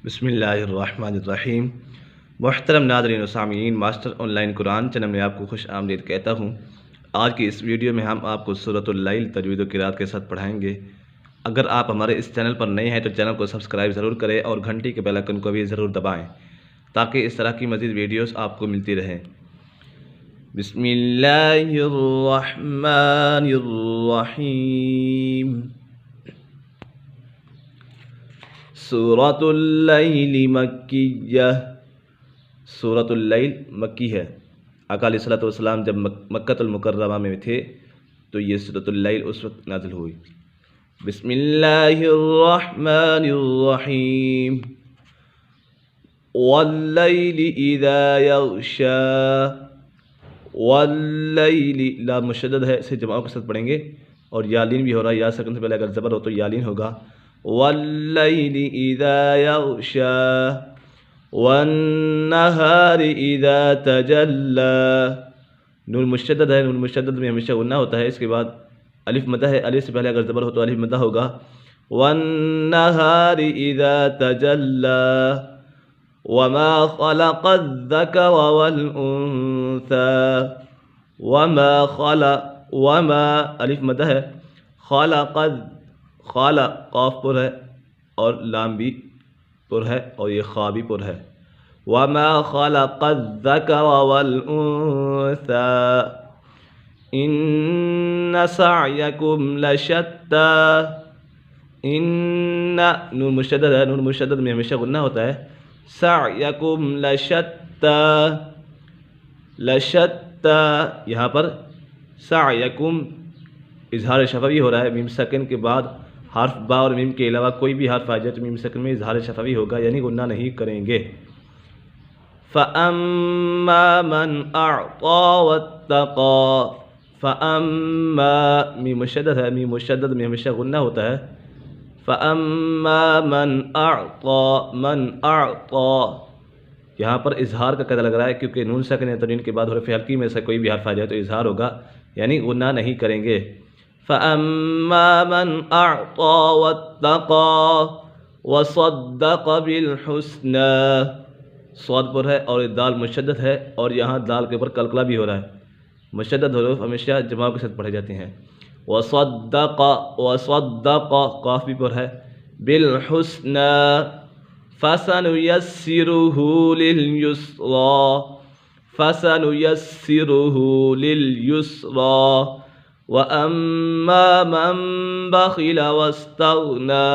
بسم اللہ الرحمن الرحیم۔ محترم ناظرین و سامعین، master on line Quran channel میں آپ کو خوش آمدید کہتا ہوں۔ آج کی اس ویڈیو میں ہم آپ کو سورۃ اللیل تجوید و قرات کے ساتھ پڑھائیں گے۔ اگر آپ ہمارے اس چینل پر نئے ہیں تو چینل کو سبسکرائب ضرور کریں اور گھنٹی کے بیل آئکن کو بھی ضرور دبائیں تاکہ اس طرح کی مزید ویڈیوز آپ کو ملتی رہیں۔ بسم اللہ الرحمن الرحیم۔ سورۃ اللیل مکیہ، سورۃ اللیل مکی ہے۔ آقا علیہ الصلوۃ والسلام جب مکۃ المکرمہ میں تھے تو یہ سورۃ اللیل اس وقت نازل ہوئی۔ بسم اللہ الرحمن الرحیم۔ واللیل اذا یغشا، واللیل لام مشدد ہے، اسے جماعوں کے ساتھ پڑھیں گے اور یالین بھی ہو رہا ہے، یا سکن سے پہلے اگر زبر ہو تو یالین ہوگا۔ واللیل اذا یغشا والنہار اذا تجلی، نون مشدد ہے، نون مشدد میں ہمیشہ غنہ ہوتا ہے، اس کے بعد الف مدہ ہے، الف سے پہلے اگر زبر ہو تو الف مدہ ہوگا۔ والنہار اذا تجلی وما خلق الذکر والانثى، وما خلق، وما الف مدہ ہے، خلق، خالق قاف پر ہے اور لام بھی پر ہے اور یہ خا بھی پر ہے۔ وما خلق الذکر والانثى ان سعیکم لشتی، ان نون مشدد ہے، نون مشدد میں ہمیشہ غنہ ہوتا ہے، سعیکم لشتی، لشتی یہاں پر سعیکم اظہار شفوی ہو رہا ہے، میم سکن کے بعد حرف با اور میم کے علاوہ کوئی بھی حرف آ جائے تو میم سکن میں اظہار شفوی ہوگا، یعنی غنہ نہیں کریں گے۔ فَأَمَّا مَنْ أَعْطَى وَاتَّقَى، فَأَمَّا میم مشدد ہے، میم مشدد میں ہمیشہ غنہ ہوتا ہے، فَأَمَّا مَنْ أَعْطَى، مَنْ أَعْطَى یہاں پر اظہار کا قاعدہ لگ رہا ہے کیونکہ نون ساکن تنوین کے بعد حرف حلقی میں سے کوئی بھی حرف آ جائے تو اظہار ہوگا، یعنی غنہ نہیں کریں گے۔ فَأَمَّا مَنْ أَعْطَى وَاتَّقَى وَصَدَّقَ بِالْحُسْنَى، صاد پر ہے اور دال مشدد ہے اور یہاں دال کے اوپر قلقلہ بھی ہو رہا ہے، مشدد حروف ہمیشہ جماع کے ساتھ پڑھے جاتے ہیں۔ وَصَدَّقَ، وَصَدَّقَ قاف بھی پر ہے، بِالْحُسْنَى فَسَنُيَسِّرُهُ لِلْيُسْرَى، فَسَنُيَسِّرُهُ لِلْيُسْرَى وَأَمَّا مَنْ بَخِلَ وَاسْتَغْنَى،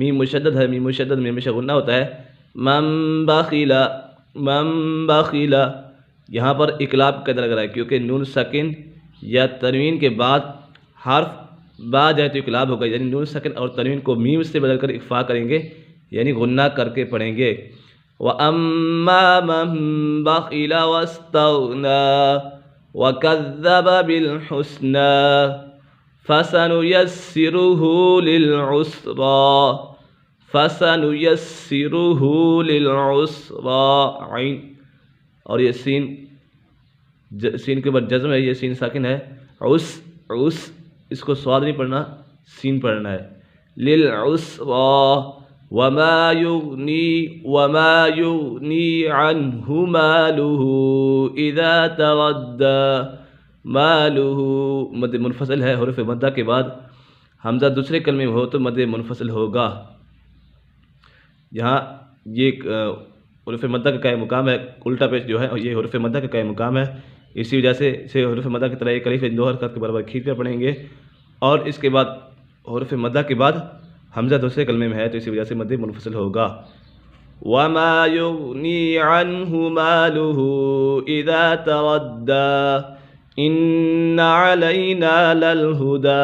میم مشدد ہے، میم مشدد میں ہمیشہ غنہ ہوتا ہے، من بخل، من بخل یہاں پر اقلاب کا قاعدہ لگ رہا ہے کیونکہ نون ساکن یا تنوین کے بعد حرف با جائے تو اقلاب ہوگا، یعنی نون ساکن اور تنوین کو میم سے بدل کر اخفا کریں گے، یعنی غنہ کر کے پڑھیں گے۔ وَأَمَّا مَنْ بَخِلَ وَاسْتَغْنَى وَكَذَّبَ بِالْحُسْنَى فَسَنُيَسِّرُهُ لِلْعُسْرَى، فَسَنُيَسِّرُهُ لِلْعُسْرَى عین، اور یہ سین، سین کے بعد جزم ہے، یہ سین ساکن ہے، عس، عس اس کو سواد نہیں پڑھنا، سین پڑھنا ہے، لِلْعُسْرَى وَمَا يُغْنِي، وَمَا يُغْنِي عَنْهُ مَالُهُ إِذَا تَرَدَّى، مَالُهُ مد منفصل ہے، حروف مدہ کے بعد حمزہ دوسرے کلمے میں ہو تو مد منفصل ہوگا۔ یہاں یہ حروف مدہ کا قائم مقام ہے، الٹا پیش جو ہے یہ حروف مدہ کا قائم مقام ہے، اسی وجہ سے اسے حروف مدہ کی طرح ایک الف دو حرکات کے برابر کھینچ کر پڑھیں گے، اور اس کے بعد حروف مدہ کے بعد حمزہ دوسرے کلمے میں ہے تو اسی وجہ سے مد منفصل ہوگا۔ وَمَا يُغْنِي عَنْهُ مَالُهُ إِذَا تَرَدَّى إِنَّ عَلَيْنَا لَلْهُدَى،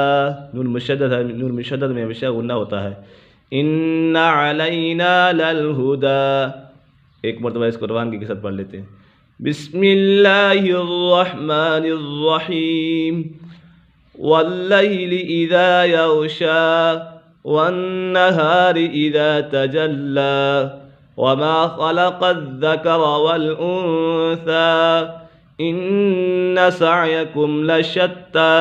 نون مشدد ہے، نون مشدد میں ہمیشہ غنہ ہوتا ہے، إِنَّ عَلَيْنَا لَلْهُدَى ایک مرتبہ اس کو روانگی کے ساتھ پڑھ لیتے ہیں۔ بسم اللہ الرحمن الرحیم۔ واللیل اذا یغشی والنہار اذا تجلی وما خلق الذکر والانثى ان سعیکم لشتی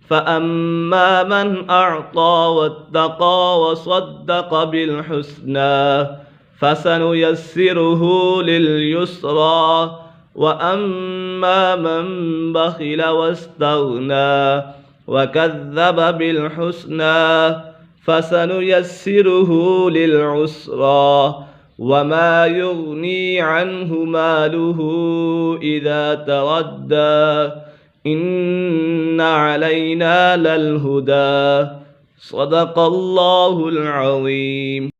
فأما من أعطى واتقى وصدق بالحسنى فسنيسره لليسرى وأما من بخل واستغنى وكذب بالحسنى فسنيسره للعسرى وما يغني عنه ماله إذا تردى إن علينا للهدى صدق الله العظيم.